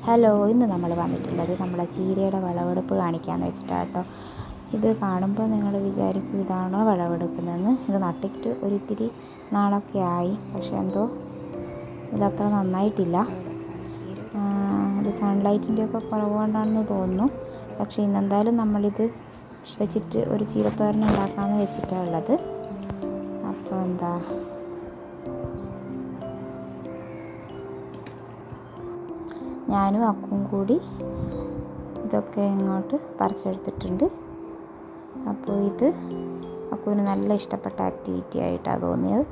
Hello, ഇന്ന് നമ്മൾ വന്നിട്ടുള്ളത് നമ്മളെ ചീരയുടെ വിളവെടുപ്പ് കാണിക്കാമെന്ന് വെച്ചിട്ടാണ് കേട്ടോ. ഇത് കാണുമ്പോൾ നിങ്ങൾ വിചാരിക്കും ഇതാണോ വിളവെടുക്കുന്നതെന്ന്. ഇത് നട്ടിട്ട് ഒരിത്തിരി നാളൊക്കെ ആയി, പക്ഷേ എന്തോ ഇതത്ര നന്നായിട്ടില്ല. ഇത് സൺലൈറ്റിൻ്റെയൊക്കെ കുറവ് കൊണ്ടാണെന്ന് തോന്നുന്നു. പക്ഷേ ഇന്നെന്തായാലും നമ്മളിത് വെച്ചിട്ട് ഒരു ചീരത്തോരൻ ഉണ്ടാക്കാമെന്ന് വെച്ചിട്ടാണ് ഉള്ളത്. അപ്പോൾ ഞാനും അക്കും കൂടി ഇതൊക്കെ ഇങ്ങോട്ട് പറിച്ചെടുത്തിട്ടുണ്ട്. അപ്പോൾ ഇത് അക്കുവിന് നല്ല ഇഷ്ടപ്പെട്ട ആക്ടിവിറ്റി ആയിട്ടാണ് തോന്നിയത്.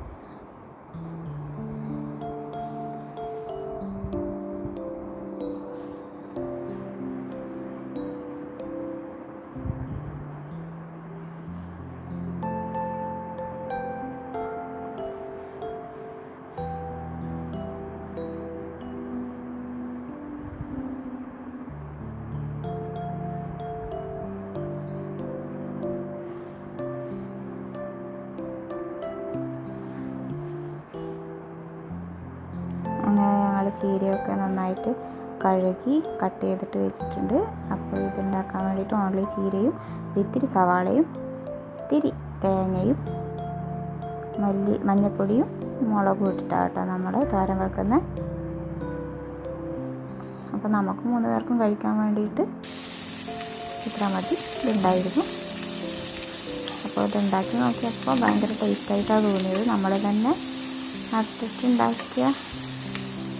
അങ്ങനെ ഞങ്ങൾ ചീരയൊക്കെ നന്നായിട്ട് കഴുകി കട്ട് ചെയ്തിട്ട് വെച്ചിട്ടുണ്ട്. അപ്പോൾ ഇതുണ്ടാക്കാൻ വേണ്ടിയിട്ട് ഓൺലി ചീരയും ഇത്തിരി സവാളയും ഇത്തിരി തേങ്ങയും മഞ്ഞൾപ്പൊടിയും മുളകും ഇട്ടിട്ടാണ് കേട്ടോ നമ്മൾ തോരൻ വെക്കുന്നത്. അപ്പോൾ നമുക്ക് 3 പേർക്കും കഴിക്കാൻ വേണ്ടിയിട്ട് ഇത്ര മതി ഇതുണ്ടായിരുന്നു. അപ്പോൾ ഇതുണ്ടാക്കി നോക്കിയപ്പോൾ ഭയങ്കര ടേസ്റ്റായിട്ടാണ് തോന്നിയത്. നമ്മൾ തന്നെ നട്ടിട്ടുണ്ടാക്കിയ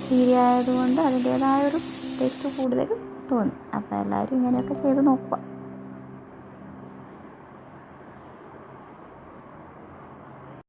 ചീര ആയതുകൊണ്ട് അതിൻ്റേതായൊരു ടേസ്റ്റ് കൂടുതൽ തോന്നി. അപ്പോൾ എല്ലാവരും ഇങ്ങനെയൊക്കെ ചെയ്ത് നോക്കുക.